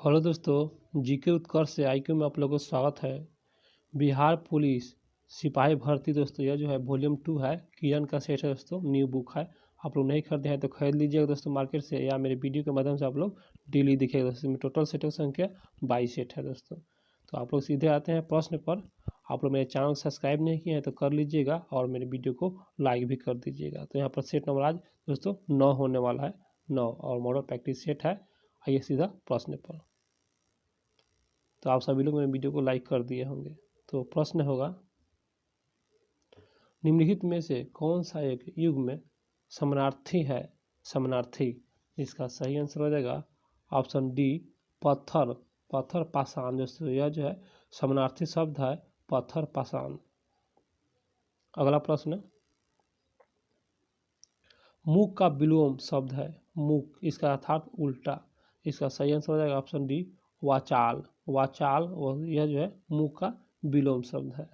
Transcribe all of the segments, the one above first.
Hello दोस्तों, GK उत्कर्ष से IQ में आप लोगों का स्वागत है। बिहार पुलिस सिपाही भर्ती दोस्तों यह जो है वॉल्यूम 2 है, किरण का सेट है दोस्तों, न्यू बुक है। आप लोग नहीं खरीदे हैं तो खरीद लीजिएगा दोस्तों मार्केट से, या मेरे वीडियो के माध्यम से आप लोग डेली दिखेगा दोस्तों। इसमें टोटल सेट की संख्या 22 सेट है दोस्तों। तो आप लोग सीधे आते हैं प्रश्न पर। आप लोग मेरे चैनल को सब्सक्राइब नहीं किए हैं तो कर लीजिएगा और मेरे वीडियो को लाइक भी कर दीजिएगा। तो यहाँ पर सेट नंबर आज दोस्तों 9 होने वाला है, 9 और मॉडल प्रैक्टिस सेट है। आइए सीधा प्रश्न पर। तो आप सभी लोग मेरे वीडियो को लाइक कर दिए होंगे। तो प्रश्न होगा, निम्नलिखित में से कौन सा एक युग में समानार्थी है? समानार्थी, इसका सही आंसर हो जाएगा ऑप्शन डी, पत्थर। पत्थर पाषाण दोस्तों, यह जो है समानार्थी शब्द है पत्थर पाषाण। अगला प्रश्न, मुख का विलोम शब्द है मुख, इसका अर्थात उल्टा। इसका सही आंसर हो जाएगा ऑप्शन डी, वाचाल। वाचाल यह जो है मुख का विलोम शब्द है।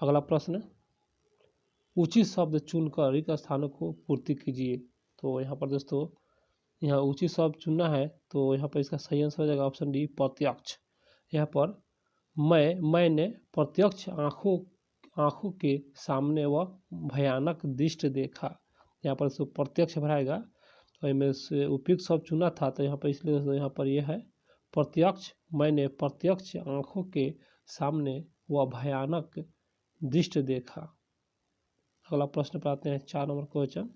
अगला प्रश्न, उचित शब्द चुनकर रिक्त स्थानों को पूर्ति कीजिए। तो यहाँ पर दोस्तों यहाँ उचित शब्द चुनना है, तो यहाँ पर इसका सही आंसर हो जाएगा ऑप्शन डी, प्रत्यक्ष। यहाँ पर मैंने प्रत्यक्ष आँखों के सामने वह भयानक दृश्य देखा। यहाँ पर इसको प्रत्यक्ष भराएगा, और इनमें से उपयुक्त शब्द चुना था, तो यहाँ पर इसलिए दोस्तों यहाँ पर यह है प्रत्यक्ष। मैंने प्रत्यक्ष आँखों के सामने वह भयानक दृश्य देखा। अगला प्रश्न पर आते हैं, 4 नंबर क्वेश्चन।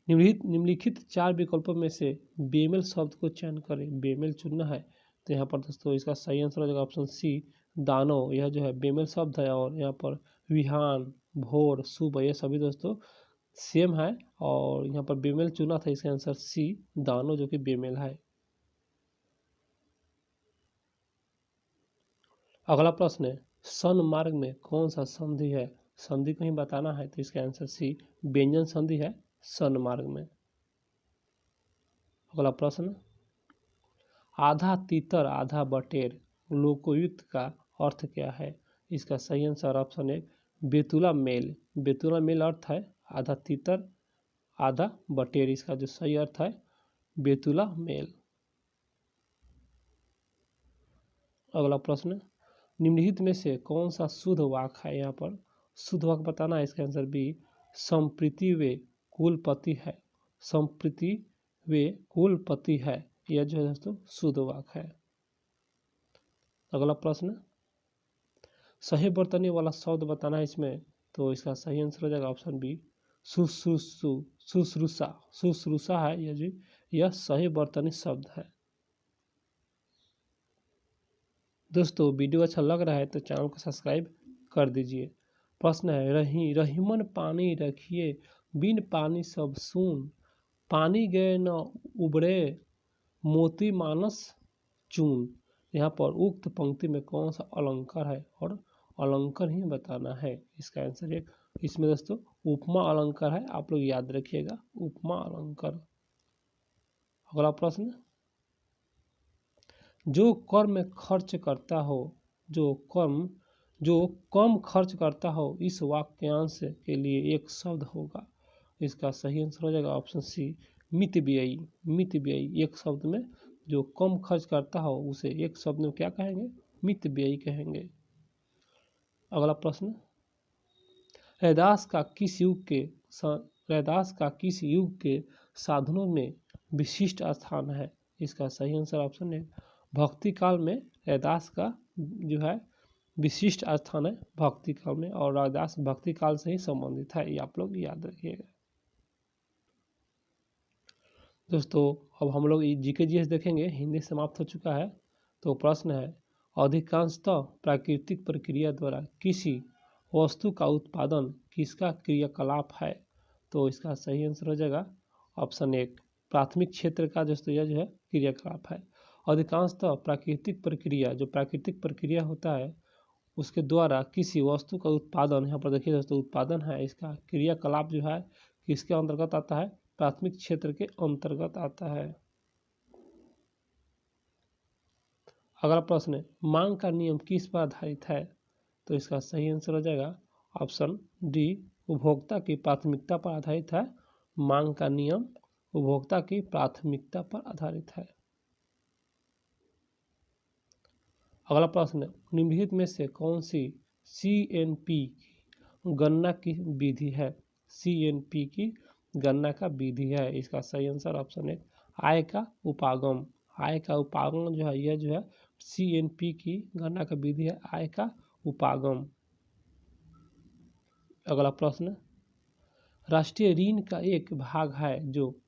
निम्नलिखित 4 विकल्पों में से बेमेल शब्द को चयन करें। बेमेल चुनना है, तो यहाँ पर दोस्तों इसका सही आंसर हो जाएगा ऑप्शन सी, दानव। यह जो है बेमेल शब्द है, और यहाँ पर विहान, भोर, सुबह ये सभी दोस्तों सेम है, और यहाँ पर बेमेल चुना था, इसका आंसर सी, दानव, जो कि बेमेल है। अगला प्रश्न है, सन्मार्ग में कौन सा संधि है? संधि को ही बताना है, तो इसका आंसर सी, व्यंजन संधि है सन्मार्ग में। अगला प्रश्न, आधा तीतर आधा बटेर लोकोयुक्त का अर्थ क्या है? इसका सही आंसर ऑप्शन ए, बेतुला मेल। बेतुला मेल अर्थ है आधा तीतर आधा बटेर, इसका जो सही अर्थ है बेतुला मेल। अगला प्रश्न, निम्नलिखित में से कौन सा शुद्ध वाक्य है? यहाँ पर शुद्ध वाक्य बताना है, इसका आंसर बी, संप्रीति वे कुलपति है। संप्रीति वे कुलपति है, यह जो है दोस्तों शुद्ध वाक्य है। अगला प्रश्न, सही बर्तनी वाला शब्द बताना है इसमें, तो इसका सही आंसर हो जाएगा ऑप्शन बी, शुश्रूषा। शुश्रूषा है यह जी, यह सही बर्तनी शब्द है। दोस्तों वीडियो अच्छा लग रहा है तो चैनल को सब्सक्राइब कर दीजिए। प्रश्न है, रहीमन पानी रखिए बिन पानी सब सून, पानी गए न उबरे मोती मानस चून। यहाँ पर उक्त पंक्ति में कौन सा अलंकार है, और अलंकार ही बताना है। इसका आंसर एक, इसमें दोस्तों उपमा अलंकार है, आप लोग याद रखिएगा, उपमा अलंकार। अगला प्रश्न, जो कर्म खर्च करता हो, जो कम खर्च करता हो, इस वाक्यांश के लिए एक शब्द होगा। इसका सही आंसर हो जाएगा ऑप्शन सी, मितव्ययी। मितव्ययी, एक शब्द में जो कम खर्च करता हो उसे एक शब्द में क्या कहेंगे? मितव्ययी कहेंगे। अगला प्रश्न, रैदास का किस युग के साधनों में विशिष्ट स्थान है? इसका सही आंसर ऑप्शन है, भक्ति काल में रैदास का जो है विशिष्ट स्थान है भक्ति काल में, और रैदास भक्ति काल से ही संबंधित है, ये आप लोग याद रखिएगा। दोस्तों अब हम लोग जीके जीएस देखेंगे, हिंदी समाप्त हो चुका है। तो प्रश्न है, अधिकांशतः प्राकृतिक प्रक्रिया द्वारा किसी वस्तु का उत्पादन किसका क्रियाकलाप है? तो इसका सही आंसर हो जाएगा ऑप्शन एक, प्राथमिक क्षेत्र का दोस्तों यह जो है क्रियाकलाप है। अधिकांशतः प्राकृतिक प्रक्रिया, जो प्राकृतिक प्रक्रिया होता है उसके द्वारा किसी वस्तु का उत्पादन, यहाँ पर देखिए दोस्तों उत्पादन है, इसका क्रियाकलाप जो है किसके अंतर्गत आता है? प्राथमिक क्षेत्र के अंतर्गत आता है। अगला प्रश्न है, मांग का नियम किस पर आधारित है? तो इसका सही आंसर हो जाएगा ऑप्शन डी, उपभोक्ता की प्राथमिकता पर आधारित है मांग का नियम। उपभोक्ता की प्राथमिकता पर आधारित है। अगला प्रश्न, निम्नलिखित में से कौन सी CNP की गणना की विधि है? CNP की गणना का विधि है, इसका सही आंसर ऑप्शन 1 आय का उपागम। आय का उपागम जो है, यह जो है CNP की गणना का विधि है, आय का उपागम। अगला प्रश्न, राष्ट्रीय ऋण का एक भाग है जो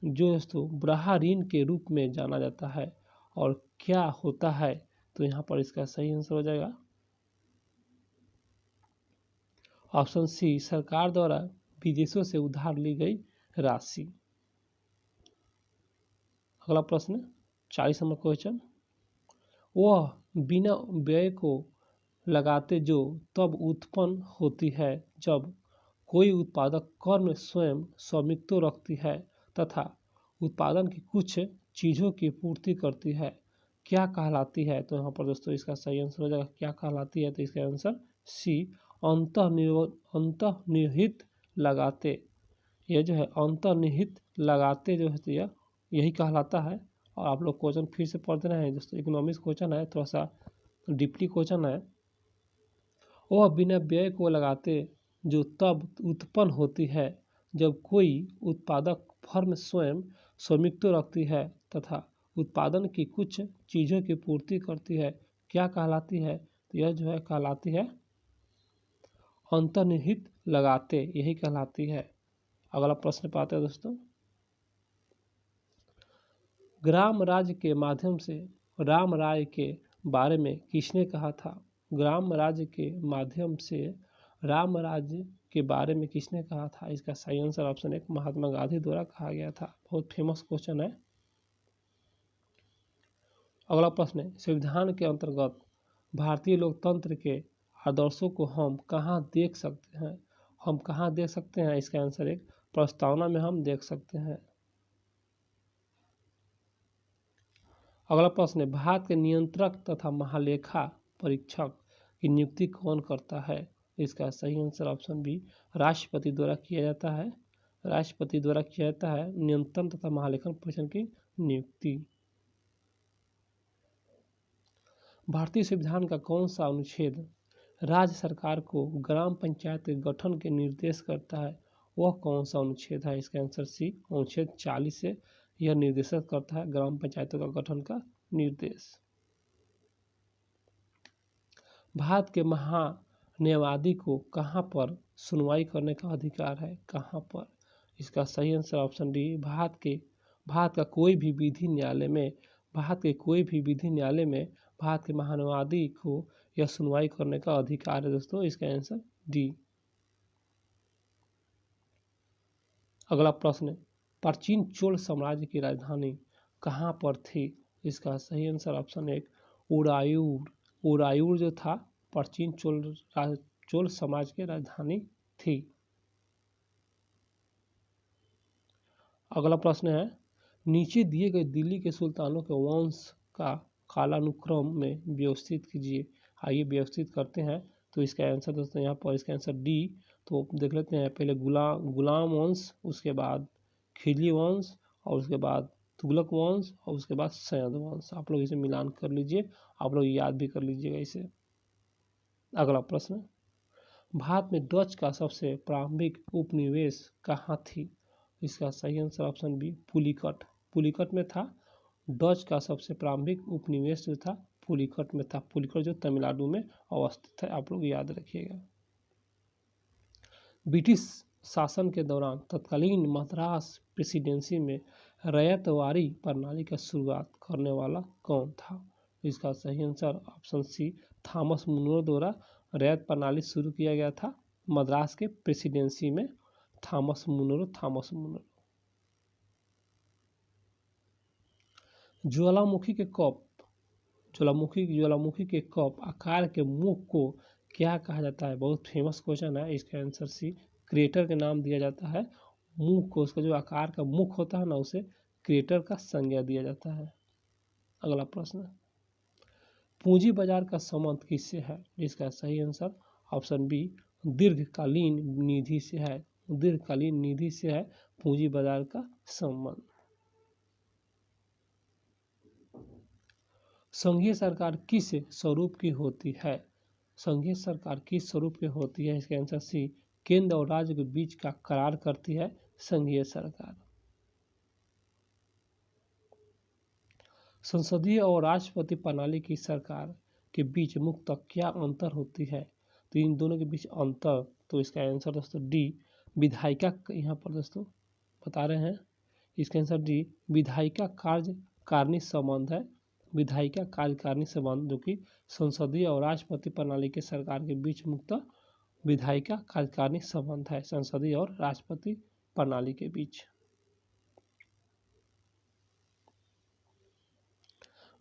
दोस्तों ब्राह ऋण के रूप में जाना जाता है, और क्या होता है? तो यहाँ पर इसका सही आंसर हो जाएगा ऑप्शन सी, सरकार द्वारा विदेशों से उधार ली गई राशि। अगला प्रश्न 40 नंबर क्वेश्चन, वह बिना व्यय को लगाते जो तब उत्पन्न होती है जब कोई उत्पादक कर्म स्वयं स्वामित्व रखती है तथा उत्पादन की कुछ चीज़ों की पूर्ति करती है, क्या कहलाती है? तो यहाँ पर दोस्तों इसका सही आंसर हो जाएगा क्या कहलाती है, तो इसका आंसर सी, अंतर्निहित लगाते। यह जो है अंतर्निहित लगाते जो है यही कहलाता है। और आप लोग क्वेश्चन फिर से पढ़ रहे हैं दोस्तों, इकोनॉमिक्स क्वेश्चन है, थोड़ा सा डीपली क्वेश्चन है। वह बिना व्यय को लगाते जो तब उत्पन्न होती है जब कोई उत्पादक फर्म स्वयं स्वामित्व रखती है तथा उत्पादन की कुछ चीज़ों की पूर्ति करती है, क्या कहलाती है? तो यह जो है कहलाती है अंतर्निहित लगाते, यही कहलाती है। अगला प्रश्न पाते हैं दोस्तों, ग्राम राज्य के माध्यम से राम राय के बारे में किसने कहा था? ग्राम राज्य के माध्यम से राम राज्य के बारे में किसने कहा था? इसका सही आंसर ऑप्शन 1 महात्मा गांधी द्वारा कहा गया था। बहुत फेमस क्वेश्चन है। अगला प्रश्न है, संविधान के अंतर्गत भारतीय लोकतंत्र के आदर्शों को हम कहाँ देख सकते हैं? हम कहाँ देख सकते हैं? इसका आंसर 1 प्रस्तावना में हम देख सकते हैं। अगला प्रश्न है, भारत के नियंत्रक तथा महालेखा परीक्षक की नियुक्ति कौन करता है? इसका सही आंसर ऑप्शन बी राष्ट्रपति द्वारा किया जाता है। राष्ट्रपति द्वारा किया जाता है नियंत्रण तथा महालेखन परीक्षक की नियुक्ति। भारतीय संविधान का कौन सा अनुच्छेद राज्य सरकार को ग्राम पंचायत के गठन के निर्देश करता है? वह कौन सा अनुच्छेद है? इसका आंसर सी अनुच्छेद 40 से यह निर्देशित करता है ग्राम पंचायतों का गठन का निर्देश। भारत के महान्यायवादी को कहाँ पर सुनवाई करने का अधिकार है? कहाँ पर? इसका सही आंसर ऑप्शन डी भारत का कोई भी विधि न्यायालय में भारत के महान्यायवादी को यह सुनवाई करने का अधिकार है दोस्तों। इसका आंसर डी। अगला प्रश्न, प्राचीन चोल साम्राज्य की राजधानी कहाँ पर थी? इसका सही आंसर ऑप्शन 1 उरायूर। उरायूर जो था प्राचीन चोल साम्राज्य की राजधानी थी। अगला प्रश्न है, नीचे दिए गए दिल्ली के सुल्तानों के वंश का कालानुक्रम में व्यवस्थित कीजिए। आइए व्यवस्थित करते हैं। तो इसका आंसर दोस्तों यहाँ पर इसका आंसर डी। तो देख लेते हैं, पहले गुलाम वंश, उसके बाद खिलजी वंश, और उसके बाद तुगलक वंश, और उसके बाद सैयद वंश। आप लोग इसे मिलान कर लीजिए, आप लोग याद भी कर लीजिएगा इसे। अगला प्रश्न, भारत में डच का सबसे प्रारंभिक उपनिवेश कहाँ थी? इसका सही answer option B Pulicat. Pulicat में था डच का सबसे प्रारंभिक उपनिवेश जो था पुलिकट में था। पुलिकट जो तमिलनाडु में अवस्थित है, आप लोग याद रखिएगा। ब्रिटिश शासन के दौरान तत्कालीन मद्रास प्रेसिडेंसी में रैयतवाड़ी प्रणाली का शुरुआत करने वाला कौन था? इसका सही answer option C Thomas Munro द्वारा रैयत प्रणाली शुरू किया गया था मद्रास के प्रेसिडेंसी में। Thomas Munro. ज्वालामुखी के कप आकार के मुख को क्या कहा जाता है? बहुत फेमस क्वेश्चन है। इसका आंसर सी क्रेटर के नाम दिया जाता है। मुख को, उसका जो आकार का मुख होता है ना, उसे क्रेटर का संज्ञा दिया जाता है। अगला प्रश्न, पूंजी बाजार का संबंध किससे है? इसका सही आंसर ऑप्शन बी दीर्घकालीन निधि से है। दीर्घकालीन निधि से है पूंजी बाजार का संबंध। संघीय सरकार किस स्वरूप की होती है? संघीय सरकार किस स्वरूप की होती है? इसका आंसर सी, केंद्र और राज्य के बीच का करार करती है संघीय सरकार। संसदीय और राष्ट्रपति प्रणाली की सरकार के बीच मुख्यतः क्या अंतर होती है? तो इन दोनों के बीच अंतर, तो इसका आंसर दोस्तों डी, विधायिका, यहाँ पर दोस्तों बता रहे हैं, इसका आंसर डी, विधायिका कार्यकारिणी संबंध है। विधायिका कार्यकारिणी संबंध जो कि संसदीय और राष्ट्रपति प्रणाली के सरकार के बीच मुख्यतः विधायिका कार्यकारिणी संबंध है, संसदीय और राष्ट्रपति प्रणाली के बीच।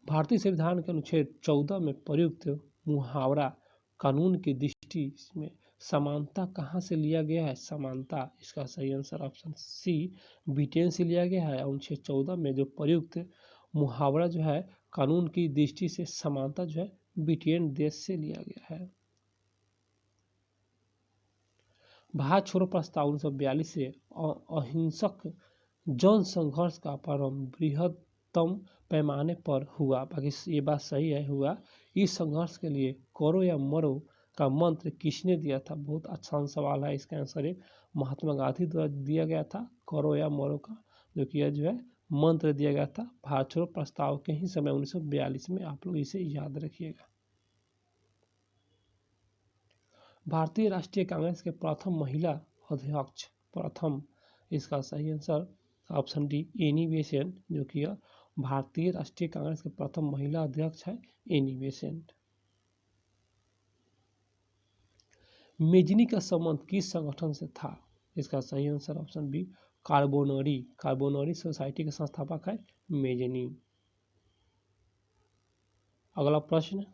भारतीय संविधान के अनुच्छेद 14 में प्रयुक्त मुहावरा कानून की दृष्टि में समानता कहाँ से लिया गया है? समानता, इसका सही आंसर ऑप्शन सी, ब्रिटेन से लिया गया है। अनुच्छेद 14 में जो प्रयुक्त मुहावरा जो है कानून की दृष्टि से समानता जो है ब्रिटेन देश से लिया गया है। भारत छोड़ो प्रस्ताव 1942 से अहिंसक जन संघर्ष का प्रारंभ बृहत्तम पैमाने पर हुआ। बाकी ये बात सही है, हुआ। इस संघर्ष के लिए करो या मरो का मंत्र किसने दिया था? बहुत अच्छा सवाल है। इसका आंसर एक महात्मा गांधी द्वारा दिया गया था, करो या मरो का जो कि जो है मंत्र दिया गया था भारत छोड़ो प्रस्ताव के ही समय 1942 में। आप लोग इसे याद रखिएगा। भारतीय राष्ट्रीय कांग्रेस के प्रथम महिला अध्यक्ष, प्रथम, इसका सही answer option D, Annie Besant, जो कि भारतीय राष्ट्रीय कांग्रेस के प्रथम महिला अध्यक्ष है एनी बेसेंट। मेजनी का संबंध किस संगठन से था? इसका सही answer option B, Carbonari, Carbonari society के संस्थापक है मेजनी। अगला प्रश्न,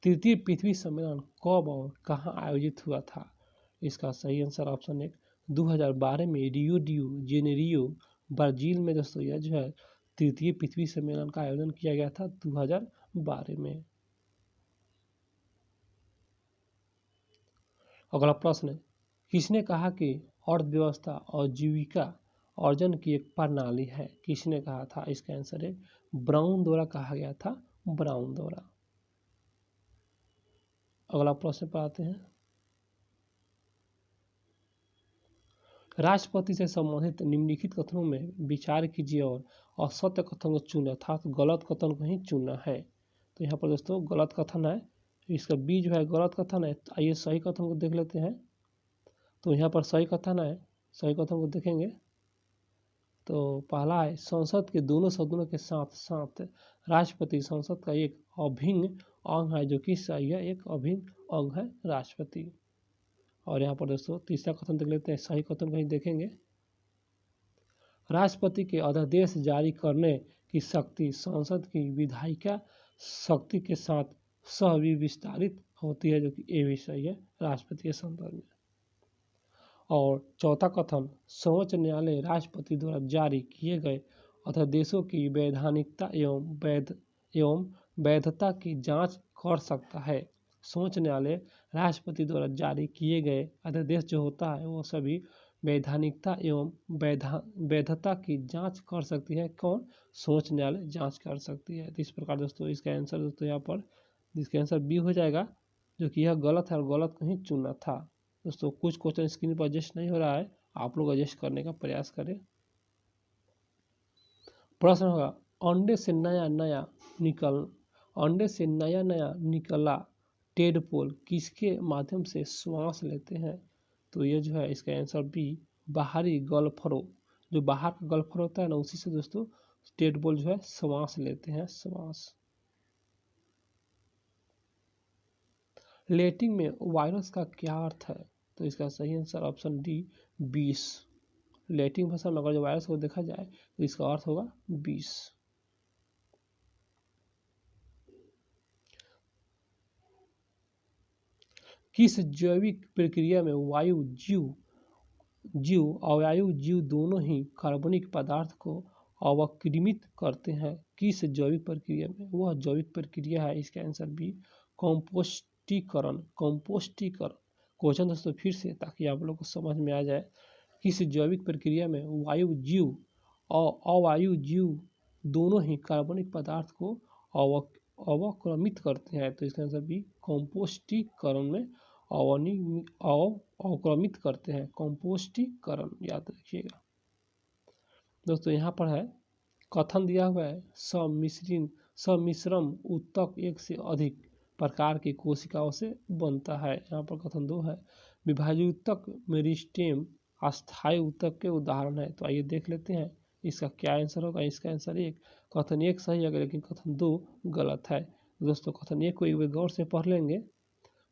तृतीय पृथ्वी सम्मेलन कब और कहाँ आयोजित हुआ था? इसका सही आंसर ऑप्शन एक, 2012 में रियो डी जेनेरियो ब्राजील में दोस्तों यह जो है तृतीय पृथ्वी सम्मेलन का आयोजन किया गया था 2012 में। अगला प्रश्न, किसने कहा कि अर्थव्यवस्था और जीविका अर्जन की एक प्रणाली है? किसने कहा था? इसका आंसर है ब्राउन द्वारा कहा गया था, ब्राउन द्वारा। अगला प्रश्न पर आते हैं, राष्ट्रपति से संबंधित निम्नलिखित कथनों में विचार कीजिए और असत्य कथन को चुने, अर्थात गलत कथन को ही चुनना है। तो यहाँ पर दोस्तों गलत कथन है, इसका बी जो है गलत कथन है। आइए सही कथन को देख लेते हैं। तो यहाँ पर सही कथन है, सही कथन को देखेंगे तो पहला है, संसद के दोनों सदनों के साथ साथ राष्ट्रपति संसद का एक अभिन्न अंग है, जो कि सही है, एक अभिन्न अंग है राष्ट्रपति। और यहाँ पर दोस्तों तीसरा कथन देख लेते हैं, सही कथन कहीं देखेंगे, राष्ट्रपति के अध्यादेश जारी करने की शक्ति संसद की विधायिका शक्ति के साथ सहविस्तारित होती है, जो कि ये भी सही है राष्ट्रपति के संदर्भ में। और चौथा कथन, सर्वोच्च न्यायालय राष्ट्रपति द्वारा जारी किए गए अध्यादेशों की वैधानिकता एवं वैधता की जांच कर सकता है। सर्वोच्च न्यायालय राष्ट्रपति द्वारा जारी किए गए अध्यादेश जो होता है वो सभी वैधानिकता एवं वैधता की जांच कर सकती है। कौन? सर्वोच्च न्यायालय जांच कर सकती है। तो इस प्रकार दोस्तों इसका आंसर दोस्तों यहाँ पर इसका आंसर बी हो जाएगा, जो कि यह गलत है और गलत कहीं चुनना था। दोस्तों कुछ क्वेश्चन स्क्रीन पर एडजस्ट नहीं हो रहा है, आप लोग एडजस्ट करने का प्रयास करें। प्रश्न होगा, अंडे से नया नया निकला टेडपोल किसके माध्यम से श्वास लेते हैं? तो ये जो है इसका आंसर बी, बाहरी गल्फरों, जो बाहर का गल्फर होता है ना, उसी से दोस्तों टेडपोल जो है श्वास लेते हैं, श्वास। लैटिन में वायरस का क्या अर्थ है? तो इसका सही आंसर ऑप्शन डी, 20। लैटिन भाषा में अगर जो वायरस को देखा जाए तो इसका अर्थ होगा 20। किस जैविक प्रक्रिया में वायु जीव अवायु जीव दोनों ही कार्बनिक पदार्थ को अवक्रमित करते हैं? किस जैविक प्रक्रिया में? वह जैविक प्रक्रिया है, इसका आंसर बी, कंपोस्टीकरण। क्वेश्चन दोस्तों फिर से ताकि आप लोग को समझ में आ जाए किस जैविक प्रक्रिया में वायु जीव और अवायु जीव दोनों ही कार्बनिक पदार्थ को अवक्रमित करते हैं? तो इसका आंसर बी कंपोस्टीकरण में अवक्रमित करते हैं, कंपोस्टीकरण, याद रखिएगा दोस्तों। यहाँ पर है कथन दिया हुआ है सम्मिश्रण ऊतक एक से अधिक प्रकार की कोशिकाओं से बनता है। यहाँ पर कथन 2 है विभाजित ऊतक मेरिस्टेम अस्थायी ऊतक के उदाहरण है। तो आइए देख लेते हैं इसका क्या आंसर होगा। इसका आंसर 1, कथन 1 सही है लेकिन कथन 2 गलत है। दोस्तों कथन 1 को एक बार गौर से पढ़ लेंगे,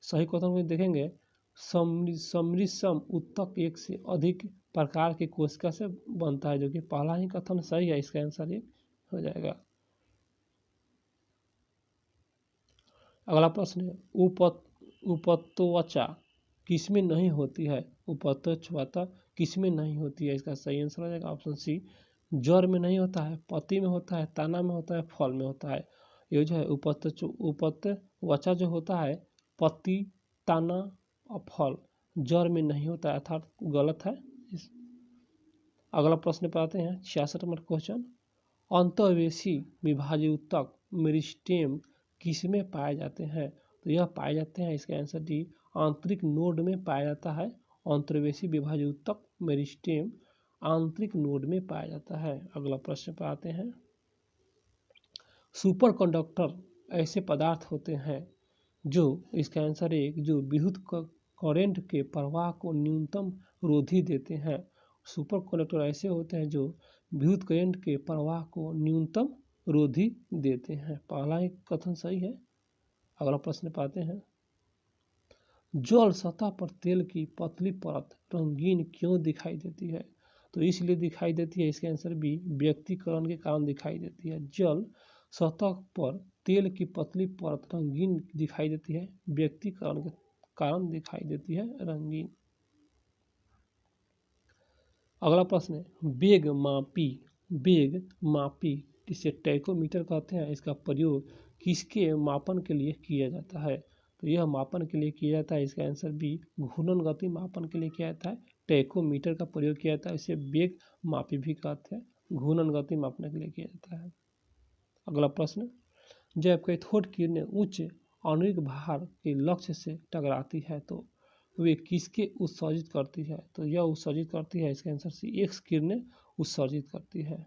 सही कथन को देखेंगे सम्मिश्रण ऊतक एक से अधिक प्रकार की कोशिका से बनता है, जो कि पहला ही कथन सही है। इसका आंसर 1 हो जाएगा। अगला प्रश्न है उपत्वचा किसमें नहीं होती है? उपत्वचा किसमें नहीं होती है? इसका सही आंसर हो जाएगा ऑप्शन सी, जड़ में नहीं होता है, पत्ती में होता है, तना में होता है, फल में होता है। ये जो है उपत्वचा जो होता है पत्ती, तना और फल, जड़ में नहीं होता है, अर्थात गलत है। अगला प्रश्न पर आते हैं 66 नंबर क्वेश्चन, अंतःवेशी विभाजित ऊतक मेरिस्टेम किसमें पाए जाते हैं? तो यह पाए जाते हैं, इसका आंसर डी आंतरिक नोड में पाया जाता है। अंतर्वेशी विभाजित ऊतक मेरिस्टेम आंतरिक नोड में पाया जाता है। अगला प्रश्न पर आते हैं, सुपर कंडक्टर ऐसे पदार्थ होते हैं जो, इसका आंसर 1, जो विद्युत करंट के प्रवाह को न्यूनतम रोधी देते हैं। सुपर कंडक्टर ऐसे होते हैं जो विद्युत करंट के प्रवाह को न्यूनतम रोधी देते हैं। पहला ही कथन सही है। अगला प्रश्न पाते हैं, जल सतह पर तेल की पतली परत रंगीन क्यों दिखाई देती है? तो इसलिए दिखाई देती है, इसका आंसर बी व्यक्तीकरण के कारण दिखाई देती है। जल सतह पर तेल की पतली परत रंगीन दिखाई देती है, व्यक्तीकरण के कारण दिखाई देती है रंगीन। अगला प्रश्न है, वेग मापी जिसे टैकोमीटर कहते हैं, इसका प्रयोग किसके मापन के लिए किया जाता है? तो यह मापन के लिए किया जाता है, इसका आंसर बी घूर्णन गति मापन के लिए किया जाता है। टैकोमीटर का प्रयोग किया जाता है, इसे वेग मापी भी कहते हैं, घूर्णन गति मापने के लिए किया जाता है। अगला प्रश्न, जब कैथोड किरणें उच्च आणविक भार के लक्ष्य से टकराती है तो वे किसके उत्सर्जित करती है? तो यह उत्सर्जित करती है, इसका आंसर सी एक्स किरणें उत्सर्जित करती है।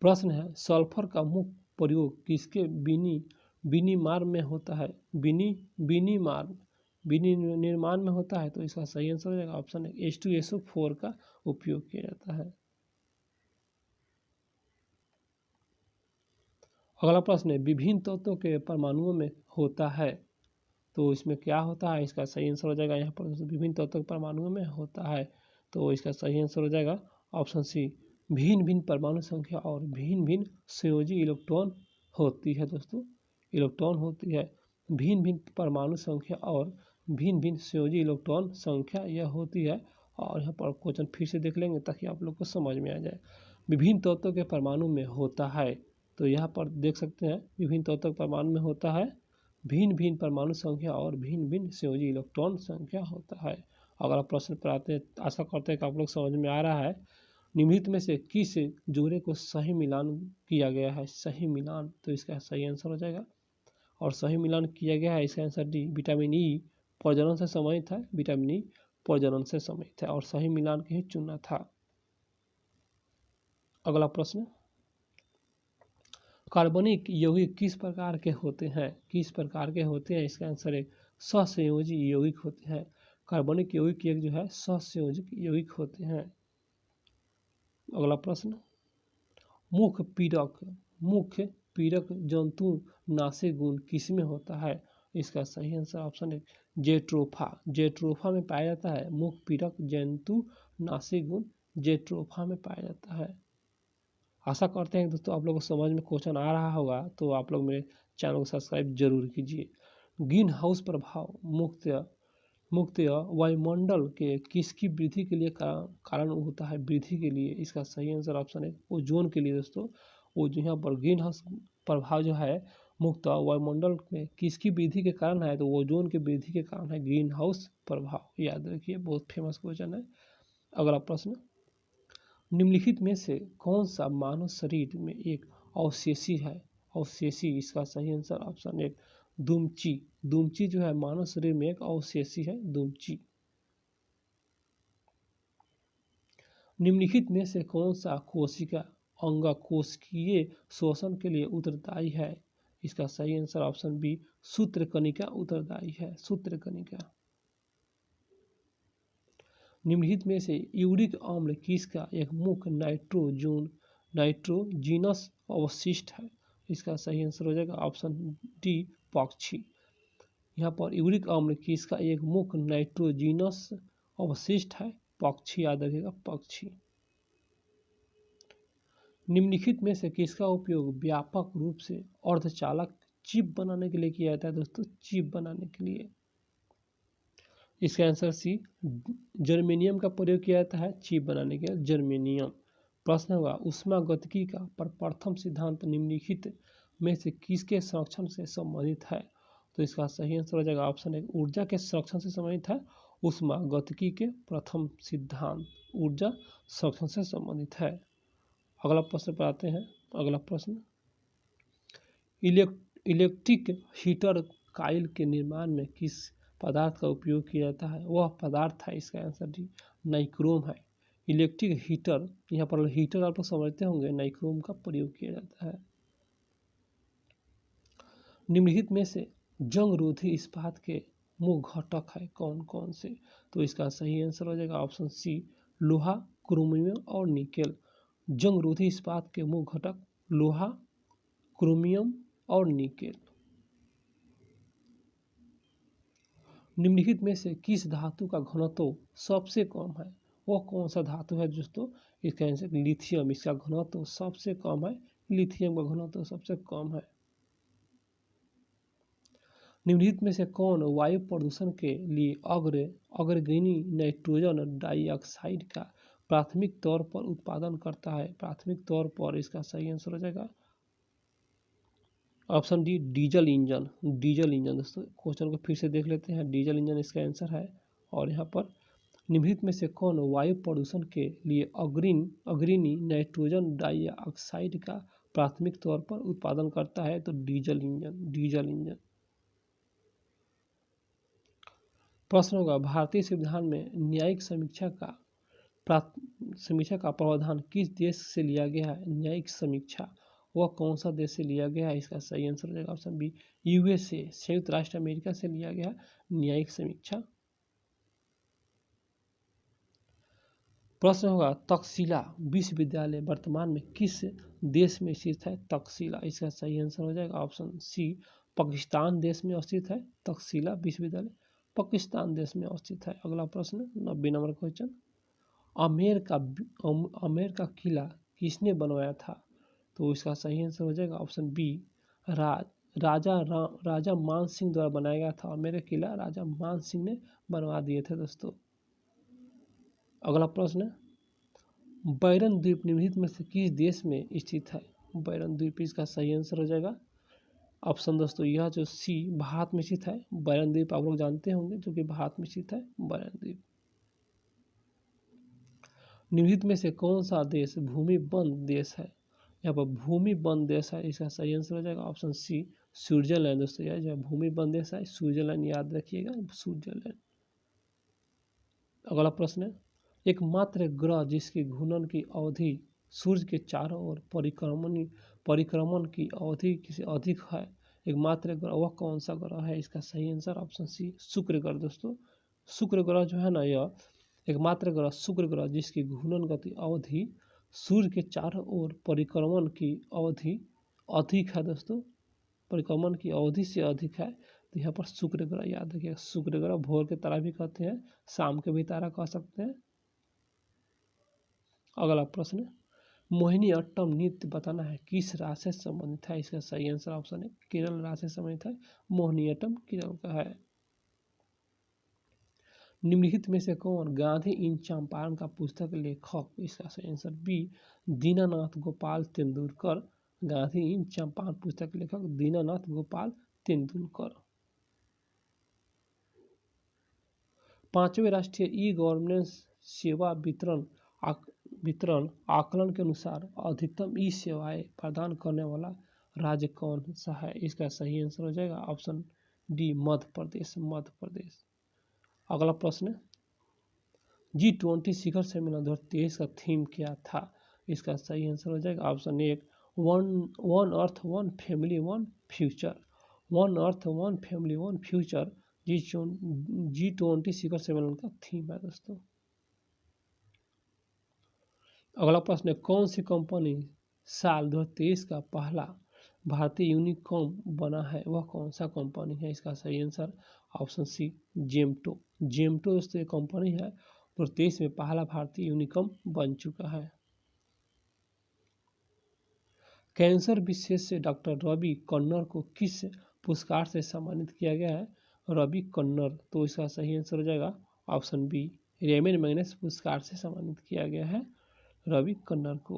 प्रश्न है, सल्फर का मुख्य प्रयोग किसके विनिर्माण में होता है? विनिर्माण में होता है। तो इसका सही आंसर हो जाएगा ऑप्शन है H2SO4 का उपयोग किया जाता है। अगला प्रश्न है, विभिन्न तत्वों के परमाणुओं में होता है। तो इसमें क्या होता है? इसका सही आंसर हो जाएगा यहाँ पर विभिन्न तत्वों के परमाणुओं में होता है। तो इसका सही आंसर हो जाएगा ऑप्शन सी भिन्न भिन्न परमाणु संख्या और भिन्न भिन्न संयोजी इलेक्ट्रॉन होती है। दोस्तों इलेक्ट्रॉन होती है, भिन्न भिन्न परमाणु संख्या और भिन्न भिन्न संयोजी इलेक्ट्रॉन संख्या यह होती है। और यहाँ पर क्वेश्चन फिर से देख लेंगे ताकि आप लोग को समझ में आ जाए। विभिन्न तत्वों के परमाणु में होता है, तो यहाँ पर देख सकते हैं विभिन्न तत्वों के परमाणु में होता है, भिन्न भिन्न परमाणु संख्या और भिन्न भिन्न संयोजी इलेक्ट्रॉन संख्या होता है। अगला प्रश्न पर आते हैं, आशा करते हैं कि आप लोग समझ में आ रहा है। निम्नलिखित में से किस जोड़े को सही मिलान किया गया है? सही मिलान, तो इसका सही आंसर हो जाएगा और सही मिलान किया गया है, इसका आंसर डी विटामिन ई प्रजनन से संबंधित है। विटामिन ई प्रजनन से संबंधित है और सही मिलान के ही चुनना था। अगला प्रश्न, कार्बनिक यौगिक किस प्रकार के होते हैं? किस प्रकार के होते हैं? इसका आंसर है सहसंयोजी यौगिक होते हैं। कार्बनिक यौगिक एक जो है सहसंयोजक यौगिक होते हैं। अगला प्रश्न, मुख्य पीड़क जंतु नाशी गुण किसमें होता है? इसका सही आंसर ऑप्शन है जेट्रोफा में पाया जाता है। मुख्य पीड़क जंतु नाशी गुण जेट्रोफा में पाया जाता है। आशा करते हैं दोस्तों आप लोगों को समझ में क्वेश्चन आ रहा होगा, तो आप लोग मेरे चैनल को सब्सक्राइब जरूर कीजिए। ग्रीन हाउस प्रभाव मुख्यतः वायुमंडल के किसकी वृद्धि के लिए कारण होता है? वृद्धि के लिए, इसका सही आंसर ऑप्शन है ओजोन के लिए। दोस्तों यहाँ पर ग्रीन हाउस प्रभाव जो है मुक्त वायुमंडल में किसकी वृद्धि के कारण है, तो ओजोन की वृद्धि के कारण है, ग्रीन हाउस प्रभाव। याद रखिए, बहुत फेमस क्वेश्चन है। अगला प्रश्न, निम्नलिखित में से कौन सा मानव शरीर में एक अवशेषी है? अवशेषी, इसका सही आंसर ऑप्शन 1 दुमची। दुमची जो है मानव शरीर में एक अवशेषी है, दुमची। निम्नलिखित में से कौन सा कोशिका अंग कोशिकीय शोषण के लिए उत्तरदायी है? इसका सही आंसर ऑप्शन बी सूत्रकणिका उत्तरदायी है, सूत्रकणिका। निम्नलिखित में से यूरिक अम्ल किसका एक मुख्य नाइट्रोजीनस अवशिष्ट है? इसका सही आंसर हो जाएगा ऑप्शन डी पक्षी। यहाँ पर यूरिक अम्ल किसका एक मुख्य नाइट्रोजीनस अवशिष्ट है? पक्षी, याद रखिएगा पक्षी। निम्नलिखित में से किसका उपयोग व्यापक रूप से अर्धचालक चिप बनाने के लिए किया जाता है? दोस्तों, चिप बनाने के लिए। इसका आंसर सी जर्मेनियम का प्रयोग किया जाता है चिप बनाने के लिए, जर्मेनियम। प्रश्न होगा ऊष्मागतिकी का प्रथम सिद्धांत निम्नलिखित में से किसके संरक्षण से संबंधित है? तो इसका सही आंसर हो जाएगा ऑप्शन 1 ऊर्जा के संरक्षण से संबंधित है। ऊष्मागतिकी के प्रथम सिद्धांत ऊर्जा संरक्षण से संबंधित है। अगला प्रश्न पर आते हैं। अगला प्रश्न, इलेक्ट्रिक हीटर कॉइल के निर्माण में किस पदार्थ का उपयोग किया जाता है? वह पदार्थ है, इसका आंसर डी नाइक्रोम है। इलेक्ट्रिक हीटर, यहाँ पर हीटर आप लोग समझते होंगे, नाइक्रोम का प्रयोग किया जाता है। निम्नलिखित में से जंग रोधी इस्पात के मुख्य घटक है कौन कौन से? तो इसका सही आंसर हो जाएगा ऑप्शन सी लोहा, क्रोमियम और निकेल। जंग रोधी इस्पात के मुख्य घटक लोहा, क्रोमियम और निकेल। निम्नलिखित में से किस धातु का घनत्व सबसे कम है? वह कौन सा धातु है दोस्तों? इसका आंसर लिथियम, इसका घनत्व सबसे कम है, लिथियम का घनत्व सबसे कम है। निम्नलिखित में से कौन वायु प्रदूषण के लिए अग्रगणी नाइट्रोजन डाइऑक्साइड का प्राथमिक तौर पर उत्पादन करता है? प्राथमिक तौर पर इसका सही आंसर हो जाएगा option D diesel engine. Diesel engine दोस्तों, क्वेश्चन को फिर से देख लेते हैं। डीजल इंजन इसका आंसर है। और यहाँ पर निम्नलिखित में से कौन वायु प्रदूषण के लिए अग्रणी नाइट्रोजन डाइऑक्साइड का प्राथमिक तौर पर उत्पादन करता है? तो डीजल इंजन, डीजल इंजन। प्रश्न होगा भारतीय संविधान में न्यायिक समीक्षा का प्रावधान किस देश से लिया गया है? न्यायिक समीक्षा वह कौन सा देश से लिया गया है? इसका सही आंसर हो जाएगा ऑप्शन बी यूएसए, संयुक्त राष्ट्र अमेरिका से लिया गया है न्यायिक समीक्षा। प्रश्न होगा तक्षशिला विश्वविद्यालय वर्तमान में किस देश में स्थित है? तक्षशिला, इसका सही आंसर हो जाएगा ऑप्शन सी पाकिस्तान देश में स्थित है। तक्षशिला विश्वविद्यालय पाकिस्तान देश में स्थित है। अगला प्रश्न 90 नंबर क्वेश्चन, आमेर का किला किसने बनवाया था? तो इसका सही आंसर हो जाएगा ऑप्शन बी राजा मान सिंह द्वारा बनाया गया था। आमेर का किला राजा मान सिंह ने बनवा दिए थे दोस्तों। अगला प्रश्न, बैरन द्वीप निम्नलिखित में से किस देश में स्थित है? बैरन द्वीप, इसका सही आंसर हो जाएगा ऑप्शन दोस्तों यह जो सी भारत में स्थित है। बैरन द्वीप आप लोग जानते होंगे जो कि भारत में स्थित है बैरन द्वीप। निम्नलिखित में से कौन सा देश भूमि बंद देश है? यहाँ पर भूमि बंद देश है, इसका सही आंसर हो जाएगा ऑप्शन सी स्विट्जरलैंड। दोस्तों यह जो भूमि बंद देश है स्विट्जरलैंड, याद रखिएगा स्विट्जरलैंड। अगला प्रश्न है एकमात्र ग्रह जिसकी घूर्णन की अवधि सूर्य के चारों ओर परिक्रमण की अवधि से अधिक है, एकमात्र ग्रह वह कौन सा ग्रह है? इसका सही आंसर ऑप्शन सी शुक्र ग्रह। दोस्तों शुक्र ग्रह जो है ना, यह एकमात्र ग्रह शुक्र ग्रह जिसकी घूर्णन गति अवधि सूर्य के चारों ओर परिक्रमण की अवधि अधिक है। दोस्तों परिक्रमण की अवधि से अधिक है, तो यहाँ पर शुक्र ग्रह याद रखिएगा। शुक्र ग्रह भोर के तारा भी कहते हैं, शाम के भी तारा कह सकते हैं। अगला प्रश्न, मोहिनी अट्टम नृत्य बताना है किस राशि से संबंधित है? इसका सही आंसर ऑप्शन है केरल राशि से संबंधित है। मोहिनी अट्टम केरल का है। निम्नलिखित में से कौन गांधी इन चंपारण का पुस्तक लेखक? इसका सही आंसर बी दीनानाथ गोपाल तेंदुलकर गांधी इन चंपारण पुस्तक के लेखक दीनानाथ गोपाल तेंदुलकर। 5वें राष्ट्रीय ई गवर्नेंस सेवा वितरण आकलन के अनुसार अधिकतम ई सेवाएं प्रदान करने वाला राज्य कौन सा है? इसका सही आंसर हो जाएगा ऑप्शन डी मध्य प्रदेश। मध्य प्रदेश। अगला प्रश्न, G20 शिखर सम्मेलन 2023 का थीम क्या था? इसका सही आंसर हो जाएगा option A one earth one family one future. One earth one family one future G20 शिखर सम्मेलन का थीम है दोस्तों। अगला प्रश्न है, कौन सी कंपनी साल 2023 का पहला भारतीय यूनिकॉर्न बना है? वह कौन सा कंपनी है? इसका सही आंसर ऑप्शन सी जेमटो। जेमटो दोस्तों एक कंपनी है 2023 में पहला भारतीय यूनिकॉर्न बन चुका है। कैंसर विशेषज्ञ डॉक्टर रवि कन्नर को किस पुरस्कार से सम्मानित किया गया है? रवि कन्नर, तो इसका सही आंसर हो जाएगा ऑप्शन बी रेमन मैग्नेस पुरस्कार से सम्मानित किया गया है रवि कन्नर को।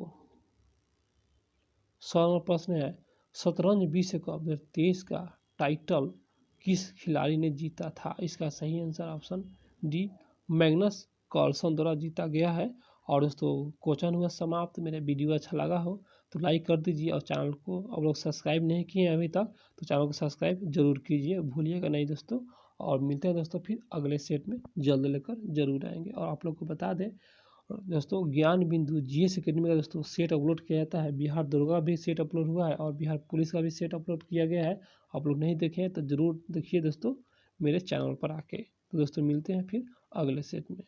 100वां प्रश्न है, शतरंज विश्व कप 2023 का टाइटल किस खिलाड़ी ने जीता था? इसका सही answer option D Magnus Carlsen द्वारा जीता गया है। और दोस्तों क्वेश्चन हुआ समाप्त। मेरा वीडियो अच्छा लगा हो तो लाइक कर दीजिए और चैनल को अब लोग सब्सक्राइब नहीं किए हैं अभी तक तो चैनल को सब्सक्राइब जरूर कीजिए, भूलिएगा नहीं दोस्तों। और मिलते हैं दोस्तों फिर अगले सेट में, जल्द लेकर जरूर आएंगे। और आप लोग को बता दें दोस्तों, ज्ञान बिंदु GS अकेडमी का दोस्तों सेट अपलोड किया जाता है। बिहार दुर्गा भी सेट अपलोड हुआ है और बिहार पुलिस का भी सेट अपलोड किया गया है। आप लोग नहीं देखे हैं तो ज़रूर देखिए दोस्तों मेरे चैनल पर आके। तो दोस्तों मिलते हैं फिर अगले सेट में।